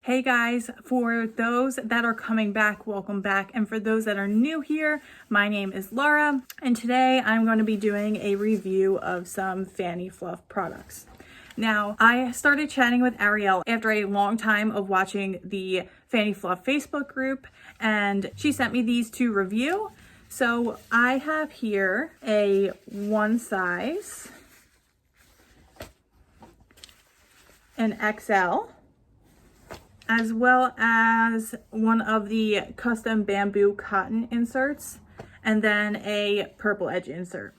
Hey guys, for those that are coming back, welcome back. And for those that are new here, my name is Laura, and today I'm going to be doing a review of some Fanny Fluff products. Now, I started chatting with Ariel after a long time of watching the Fanny Fluff Facebook group, and she sent me these to review. So I have here a one size, an XL, as well as one of the custom bamboo cotton inserts, and then a purple edge insert.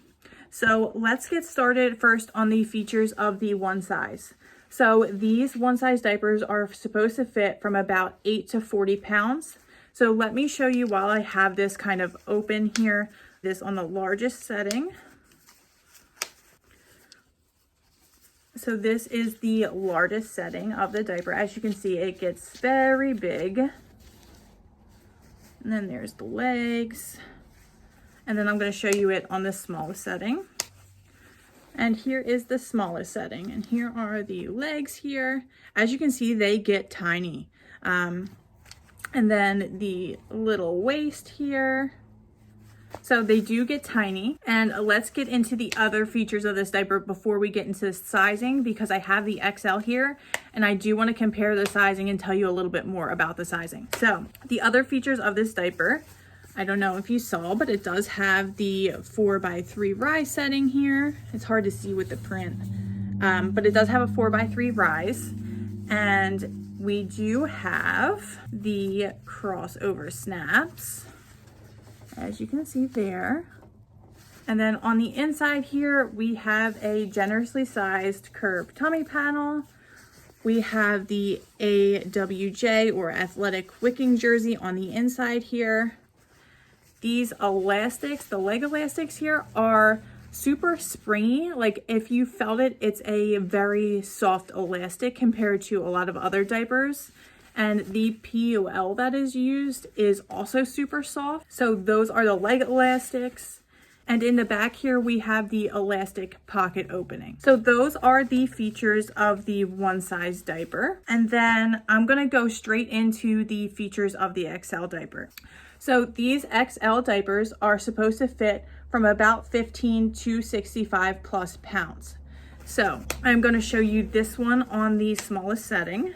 So let's get started first on the features of the one size. So these one size diapers are supposed to fit from about 8 to 40 pounds. So let me show you while I have this kind of open here, this on the largest setting. So this is the largest setting of the diaper. As you can see, it gets very big. And then there's the legs. And then I'm going to show you it on the smallest setting. And here is the smallest setting. And here are the legs here. As you can see, they get tiny. And then the little waist here. So they do get tiny. And let's get into the other features of this diaper before we get into the sizing, because I have the XL here and I do want to compare the sizing and tell you a little bit more about the sizing. So the other features of this diaper, I don't know if you saw, but it does have the 4x3 rise setting here. It's hard to see with the print, but it does have a 4x3 rise. And we do have the crossover snaps, as you can see there. And then on the inside here, we have a generously sized curved tummy panel. We have the AWJ or athletic wicking jersey on the inside here. These elastics, the leg elastics here, are super springy. Like if you felt it, it's a very soft elastic compared to a lot of other diapers. And the PUL that is used is also super soft. So those are the leg elastics. And in the back here, we have the elastic pocket opening. So those are the features of the one size diaper. And then I'm gonna go straight into the features of the XL diaper. So these XL diapers are supposed to fit from about 15 to 65 plus pounds. So I'm gonna show you this one on the smallest setting.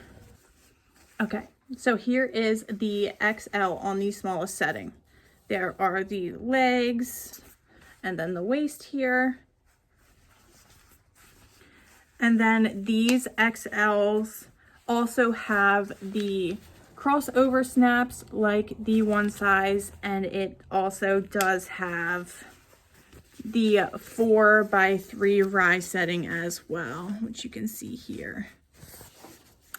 Okay, so here is the XL on the smallest setting. There are the legs and then the waist here. And then these XLs also have the crossover snaps like the one size, and it also does have the 4x3 rise setting as well, which you can see here.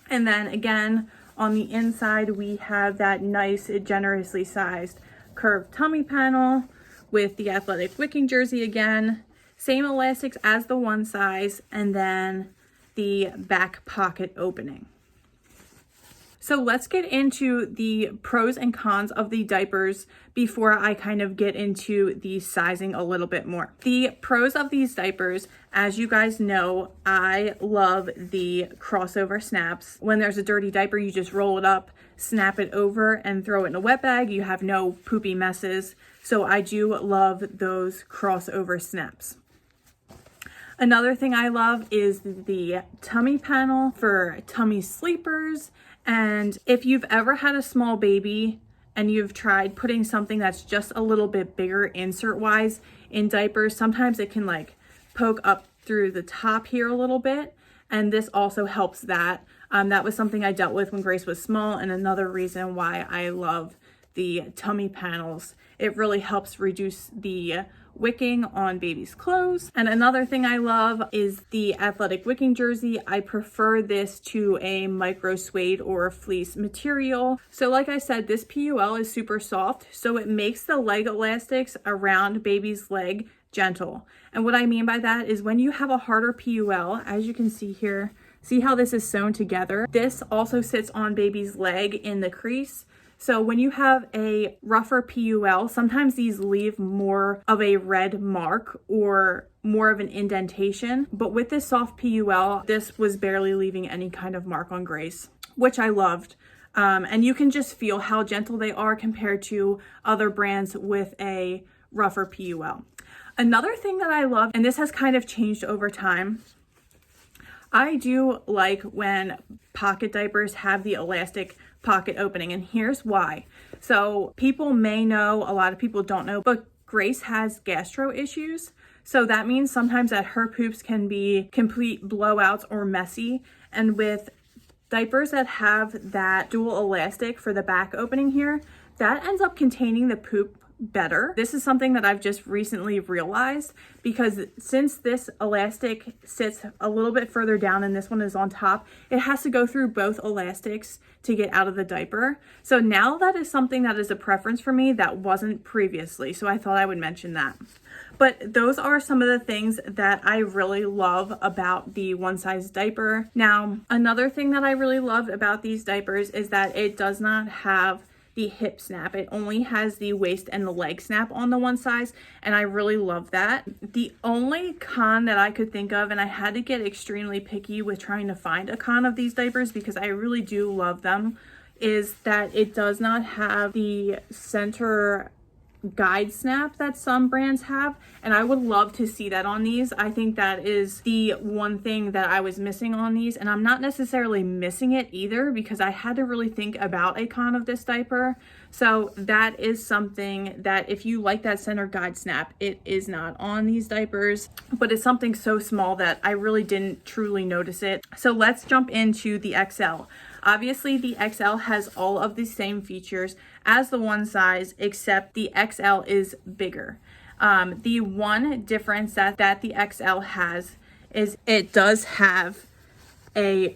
And then again, on the inside, we have that nice, generously sized curved tummy panel with the athletic wicking jersey again. Same elastics as the one size, and then the back pocket opening. So let's get into the pros and cons of the diapers before I kind of get into the sizing a little bit more. The pros of these diapers, as you guys know, I love the crossover snaps. When there's a dirty diaper, you just roll it up, snap it over, and throw it in a wet bag. You have no poopy messes. So I do love those crossover snaps. Another thing I love is the tummy panel for tummy sleepers. And if you've ever had a small baby and you've tried putting something that's just a little bit bigger insert wise in diapers, sometimes it can like poke up through the top here a little bit. And this also helps that. That was something I dealt with when Grace was small, and another reason why I love the tummy panels. It really helps reduce the wicking on baby's clothes. And another thing I love is the athletic wicking jersey. I prefer this to a micro suede or fleece material. So like I said, this PUL is super soft, so it makes the leg elastics around baby's leg gentle. And what I mean by that is when you have a harder PUL, as you can see here, see how this is sewn together? This also sits on baby's leg in the crease. So when you have a rougher PUL, sometimes these leave more of a red mark or more of an indentation. But with this soft PUL, this was barely leaving any kind of mark on Grace. which I loved. And you can just feel how gentle they are compared to other brands with a rougher PUL. Another thing that I love, and this has kind of changed over time, I do like when pocket diapers have the elastic pocket opening, and here's why. So people may know, a lot of people don't know, but Grace has gastro issues. So that means sometimes that her poops can be complete blowouts or messy. And with diapers that have that dual elastic for the back opening here, that ends up containing the poop better. This is something that I've just recently realized, because since this elastic sits a little bit further down and this one is on top, it has to go through both elastics to get out of the diaper. So now that is something that is a preference for me that wasn't previously. So I thought I would mention that. But those are some of the things that I really love about the one size diaper. Now, another thing that I really love about these diapers is that it does not have the hip snap. It only has the waist and the leg snap on the one size, and I really love that. The only con that I could think of, and I had to get extremely picky with trying to find a con of these diapers because I really do love them, is that it does not have the center guide snap that some brands have, and I would love to see that on these. I think that is the one thing that I was missing on these, and I'm not necessarily missing it either because I had to really think about a con of this diaper. So that is something that if you like that center guide snap, it is not on these diapers, but it's something so small that I really didn't truly notice it. So let's jump into the XL. Obviously, the XL has all of the same features as the one size, except the XL is bigger. The one difference that the XL has is it does have a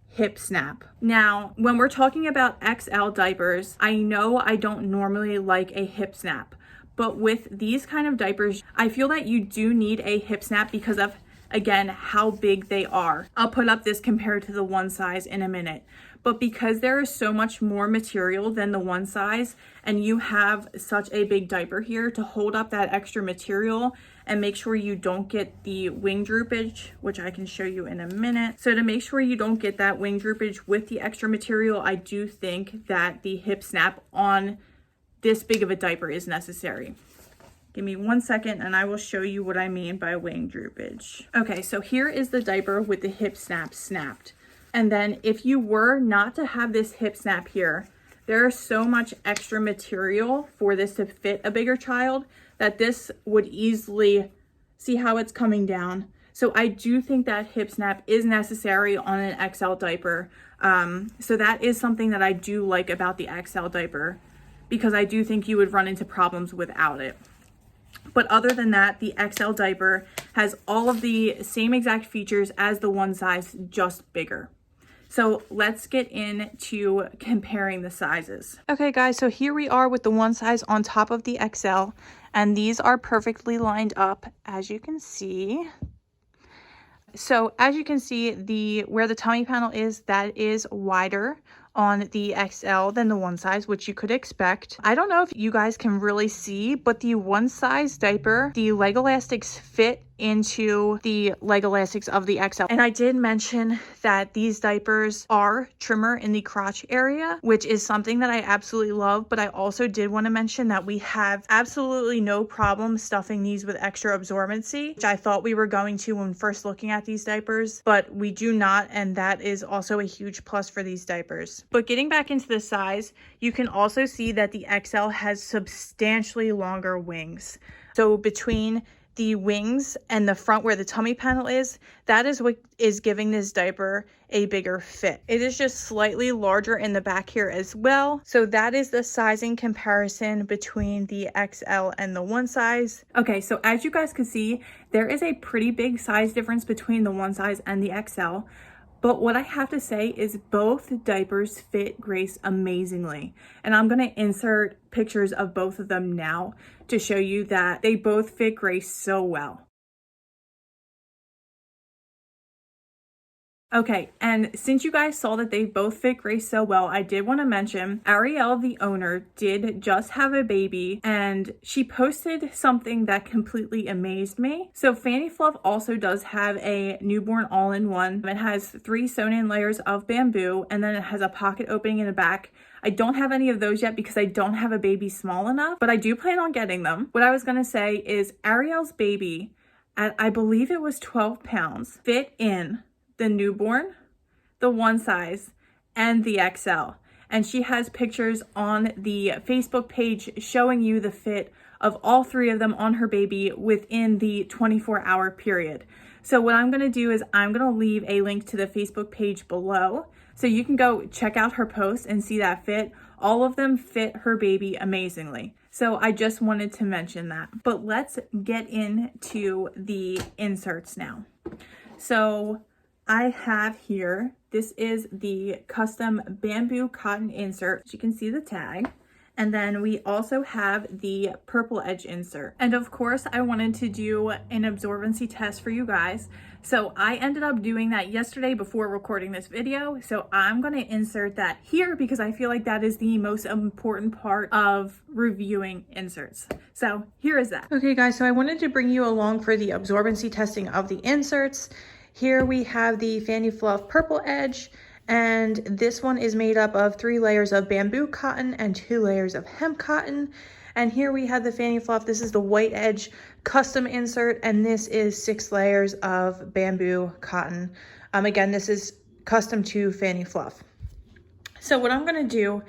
hip snap. Now, when we're talking about XL diapers, I know I don't normally like a hip snap, but with these kind of diapers, I feel that you do need a hip snap because of, again, how big they are. I'll put up this compared to the one size in a minute. But because there is so much more material than the one size, and you have such a big diaper here to hold up that extra material and make sure you don't get the wing droopage, which I can show you in a minute. So to make sure you don't get that wing droopage with the extra material, I do think that the hip snap on this big of a diaper is necessary. Give me 1 second and I will show you what I mean by wing droopage. Okay, so here is the diaper with the hip snap snapped. And then if you were not to have this hip snap here, there is so much extra material for this to fit a bigger child that this would easily, see how it's coming down. So I do think that hip snap is necessary on an XL diaper. So that is something that I do like about the XL diaper, because I do think you would run into problems without it. But other than that, the XL diaper has all of the same exact features as the one size, just bigger. So let's get into comparing the sizes. Okay guys, so here we are with the one size on top of the XL, and these are perfectly lined up, as you can see. So as you can see, where the tummy panel is, that is wider on the XL than the one size, which you could expect. I don't know if you guys can really see, but the one size diaper, the leg elastics fit into the leg elastics of the XL. And I did mention that these diapers are trimmer in the crotch area, which is something that I absolutely love. But I also did want to mention that we have absolutely no problem stuffing these with extra absorbency, which I thought we were going to when first looking at these diapers, but we do not. And that is also a huge plus for these diapers. But getting back into the size, you can also see that the XL has substantially longer wings. So between the wings and the front where the tummy panel is, that is what is giving this diaper a bigger fit. It is just slightly larger in the back here as well. So that is the sizing comparison between the XL and the one size. Okay, so as you guys can see, there is a pretty big size difference between the one size and the XL. But what I have to say is both diapers fit Grace amazingly. And I'm gonna insert pictures of both of them now to show you that they both fit Grace so well. Okay, and since you guys saw that they both fit Grace so well, I did want to mention Ariel, the owner, did just have a baby, and she posted something that completely amazed me. So Fanny Fluff also does have a newborn all-in-one. It has 3 sewn-in layers of bamboo, and then it has a pocket opening in the back. I don't have any of those yet because I don't have a baby small enough, but I do plan on getting them. What I was going to say is Ariel's baby, at I believe it was 12 pounds, fit in the newborn, the one size, and the XL. And she has pictures on the Facebook page showing you the fit of all 3 of them on her baby within the 24-hour period. So what I'm going to do is I'm going to leave a link to the Facebook page below so you can go check out her post and see that fit. All of them fit her baby amazingly. So I just wanted to mention that. But let's get into the inserts now. So I have here, this is the custom bamboo cotton insert. You can see the tag. And then we also have the purple edge insert. And of course, I wanted to do an absorbency test for you guys. So I ended up doing that yesterday before recording this video. So I'm going to insert that here because I feel like that is the most important part of reviewing inserts. So here is that. Okay guys, so I wanted to bring you along for the absorbency testing of the inserts. Here we have the Fanny Fluff purple edge, and this one is made up of 3 layers of bamboo cotton and 2 layers of hemp cotton. And here we have the Fanny Fluff. This is the white edge custom insert, and this is 6 layers of bamboo cotton. Again, this is custom to Fanny Fluff. So what I'm going to do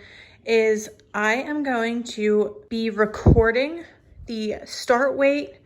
is I am going to be recording the start weight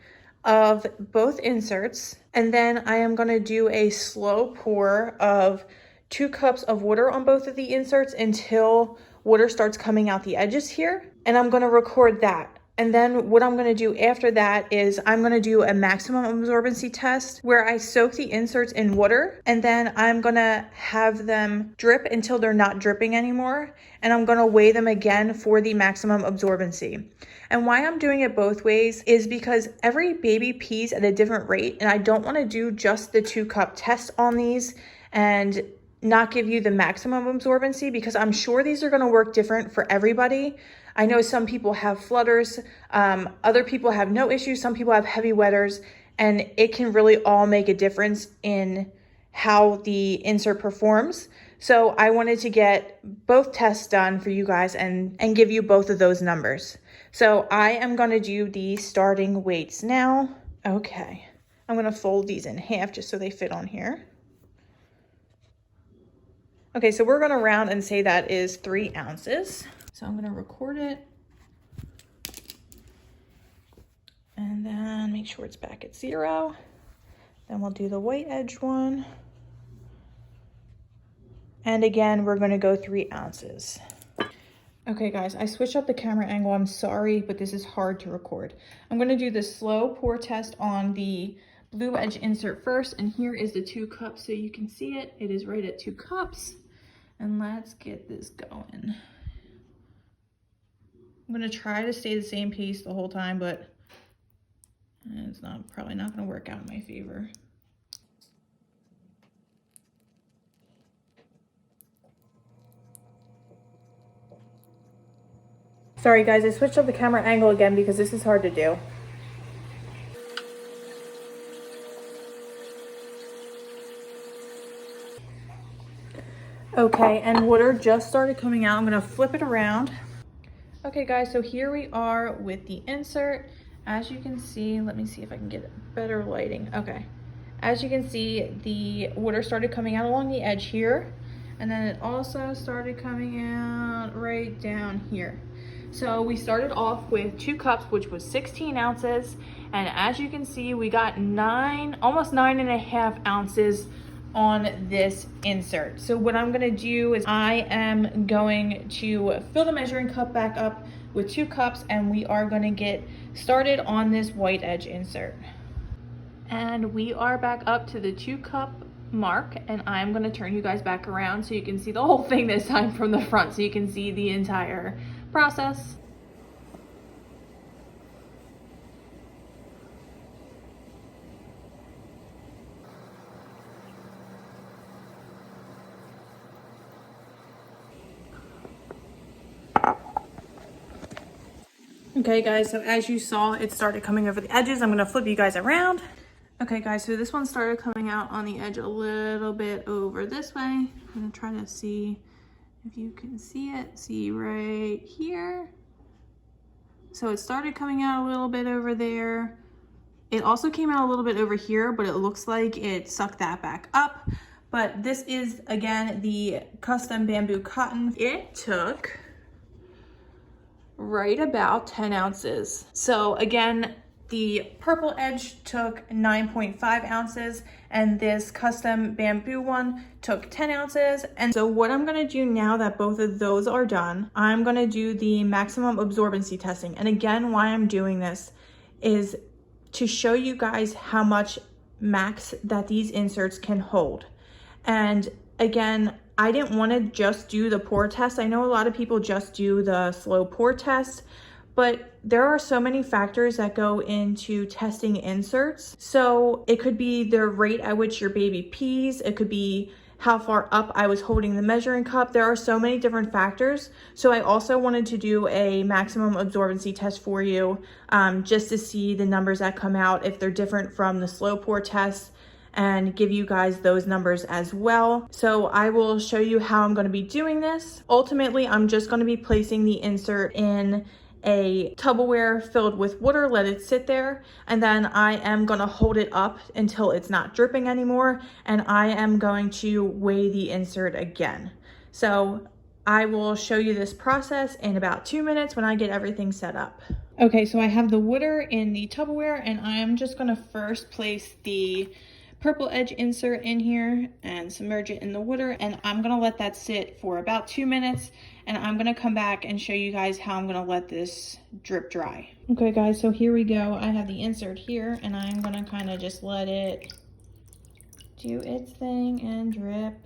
of both inserts, and then I am going to do a slow pour of 2 cups of water on both of the inserts until water starts coming out the edges here, and I'm going to record that. And then what I'm going to do after that is I'm going to do a maximum absorbency test where I soak the inserts in water, and then I'm going to have them drip until they're not dripping anymore, and I'm going to weigh them again for the maximum absorbency. And why I'm doing it both ways is because every baby pees at a different rate, and I don't want to do just the 2-cup test on these and not give you the maximum absorbency, because I'm sure these are going to work different for everybody. I know some people have flutters, other people have no issues, some people have heavy wetters, and it can really all make a difference in how the insert performs. So I wanted to get both tests done for you guys and give you both of those numbers. So I am going to do the starting weights now. Okay, I'm going to fold these in half just so they fit on here. Okay, so we're going to round and say that is 3 ounces. So I'm going to record it. And then make sure it's back at 0. Then we'll do the white edge one. And again, we're going to go 3 ounces. Okay guys, I switched up the camera angle. I'm sorry, but this is hard to record. I'm going to do the slow pour test on the blue edge insert first. And here is the 2 cups so you can see it. It is right at 2 cups. And let's get this going. I'm going to try to stay the same pace the whole time, but it's probably not going to work out in my favor. Sorry guys, I switched up the camera angle again because this is hard to do. Okay, and water just started coming out. I'm gonna flip it around. Okay guys, so here we are with the insert. As you can see, let me see if I can get better lighting. Okay, as you can see, the water started coming out along the edge here, and then it also started coming out right down here. So we started off with 2 cups, which was 16 ounces. And as you can see, we got almost 9.5 ounces on this insert. So what I'm gonna do is I am going to fill the measuring cup back up with 2 cups, and we are gonna get started on this white edge insert. And we are back up to the 2 cup mark, and I'm gonna turn you guys back around so you can see the whole thing this time from the front, so you can see the entire process. Okay guys, so as you saw, it started coming over the edges. I'm gonna flip you guys around. Okay guys, so this one started coming out on the edge a little bit over this way. I'm gonna try to see if you can see it. See right here. So it started coming out a little bit over there. It also came out a little bit over here, but it looks like it sucked that back up. But this is, again, the custom bamboo cotton. It took right about 10 ounces. So again, the purple edge took 9.5 ounces and this custom bamboo one took 10 ounces. And so what I'm gonna do now that both of those are done, I'm gonna do the maximum absorbency testing. And again, why I'm doing this is to show you guys how much max that these inserts can hold. And again, I didn't want to just do the pour test. I know a lot of people just do the slow pour test, but there are so many factors that go into testing inserts. So it could be the rate at which your baby pees. It could be how far up I was holding the measuring cup. There are so many different factors. So I also wanted to do a maximum absorbency test for you, just to see the numbers that come out, if they're different from the slow pour test, and give you guys those numbers as well. So I will show you how I'm going to be doing this. Ultimately, I'm just going to be placing the insert in a Tupperware filled with water, let it sit there, and then I am going to hold it up until it's not dripping anymore, and I am going to weigh the insert again. So I will show you this process in about 2 minutes when I get everything set up. Okay, so I have the water in the Tupperware, and I am just going to first place the purple edge insert in here and submerge it in the water, and I'm gonna let that sit for about 2 minutes, and I'm gonna come back and show you guys how I'm gonna let this drip dry. Okay guys, so here we go. I have the insert here, and I'm gonna kind of just let it do its thing and drip.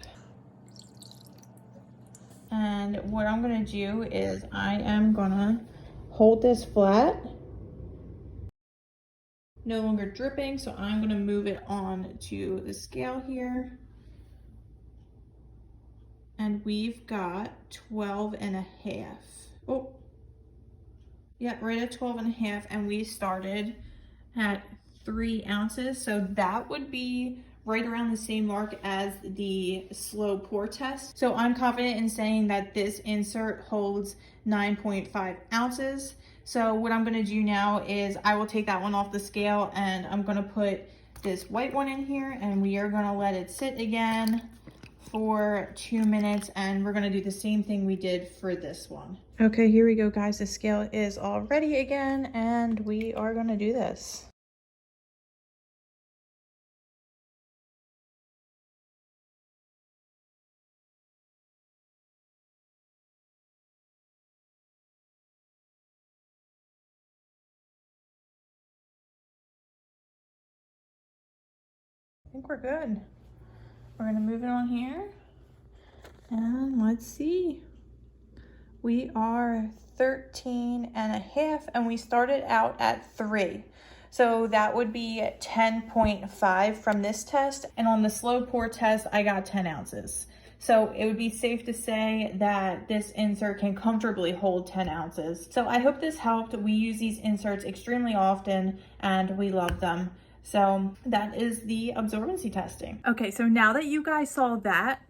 And what I'm gonna do is I am gonna hold this flat. No longer dripping, so I'm going to move it on to the scale here. And we've got 12 and a half. Oh, yeah, right at 12 and a half, and we started at 3 ounces. So that would be right around the same mark as the slow pour test. So I'm confident in saying that this insert holds 9.5 ounces. So what I'm gonna do now is I will take that one off the scale, and I'm gonna put this white one in here, and we are gonna let it sit again for 2 minutes, and we're gonna do the same thing we did for this one. Okay, here we go guys. The scale is all ready again, and we are gonna do this. I think we're good. We're gonna move it on here, and let's see. We are 13 and a half, and we started out at 3. So that would be 10.5 from this test. And on the slow pour test, I got 10 ounces. So it would be safe to say that this insert can comfortably hold 10 ounces. So I hope this helped. We use these inserts extremely often, and we love them. So that is the absorbency testing. Okay, so now that you guys saw that,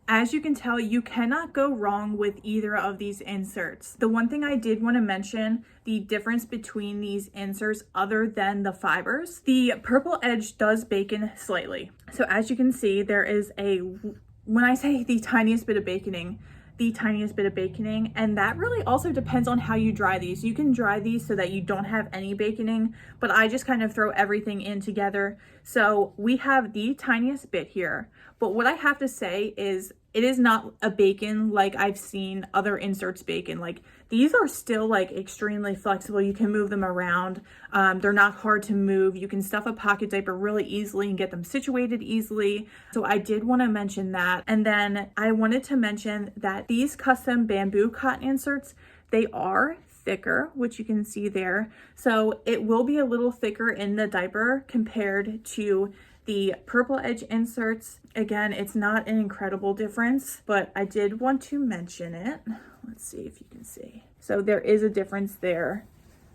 as you can tell, you cannot go wrong with either of these inserts. The one thing I did want to mention, the difference between these inserts other than the fibers, the purple edge does bacon slightly. So as you can see, there is when I say the tiniest bit of baconing, and that really also depends on how you dry these. You can dry these so that you don't have any baconing, but I just kind of throw everything in together. So we have the tiniest bit here, but what I have to say is it is not a bacon like I've seen other inserts bacon. Like, these are still like extremely flexible. You can move them around. They're not hard to move. You can stuff a pocket diaper really easily and get them situated easily. So I did want to mention that. And then I wanted to mention that these custom bamboo cotton inserts, they are thicker, which you can see there. So it will be a little thicker in the diaper compared to the purple edge inserts. Again, it's not an incredible difference, but I did want to mention it. Let's see if you can see. So there is a difference there.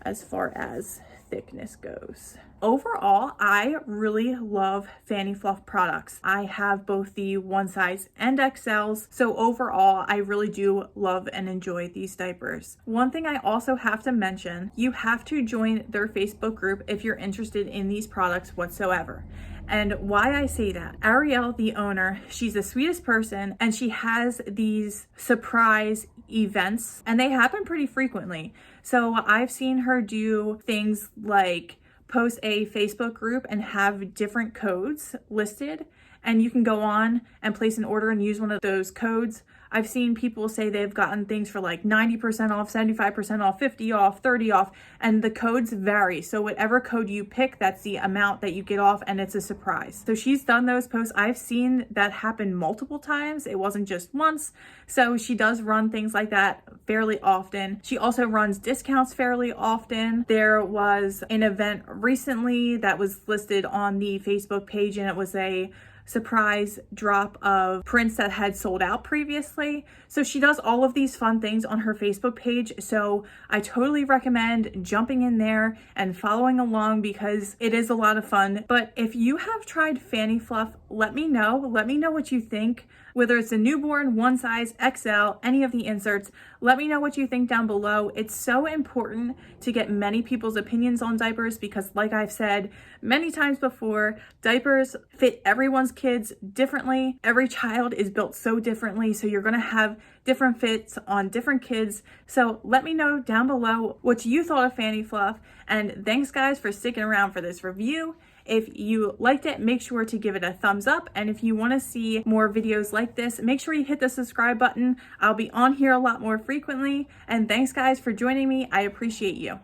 as far as thickness goes. Overall, I really love Fanny Fluff products. I have both the one size and XLs, so overall, I really do love and enjoy these diapers. One thing I also have to mention, you have to join their Facebook group if you're interested in these products whatsoever. And why I say that, Ariel, the owner, she's the sweetest person, and she has these surprise events, and they happen pretty frequently. So I've seen her do things like post a Facebook group and have different codes listed, and you can go on and place an order and use one of those codes. I've seen people say they've gotten things for like 90% off, 75% off, 50 off, 30 off, and the codes vary. So whatever code you pick, that's the amount that you get off, and it's a surprise. So she's done those posts. I've seen that happen multiple times. It wasn't just once. So she does run things like that fairly often. She also runs discounts fairly often. There was an event recently that was listed on the Facebook page, and it was a surprise drop of prints that had sold out previously. So she does all of these fun things on her Facebook page. So I totally recommend jumping in there and following along because it is a lot of fun. But if you have tried Fanny Fluff, let me know. Let me know what you think. Whether it's a newborn, one size, XL, any of the inserts, let me know what you think down below. It's so important to get many people's opinions on diapers because, like I've said many times before, diapers fit everyone's kids differently. Every child is built so differently, so you're gonna have different fits on different kids. So let me know down below what you thought of Fanny Fluff, and thanks guys for sticking around for this review. If you liked it, make sure to give it a thumbs up. And if you want to see more videos like this, make sure you hit the subscribe button. I'll be on here a lot more frequently. And thanks guys for joining me. I appreciate you.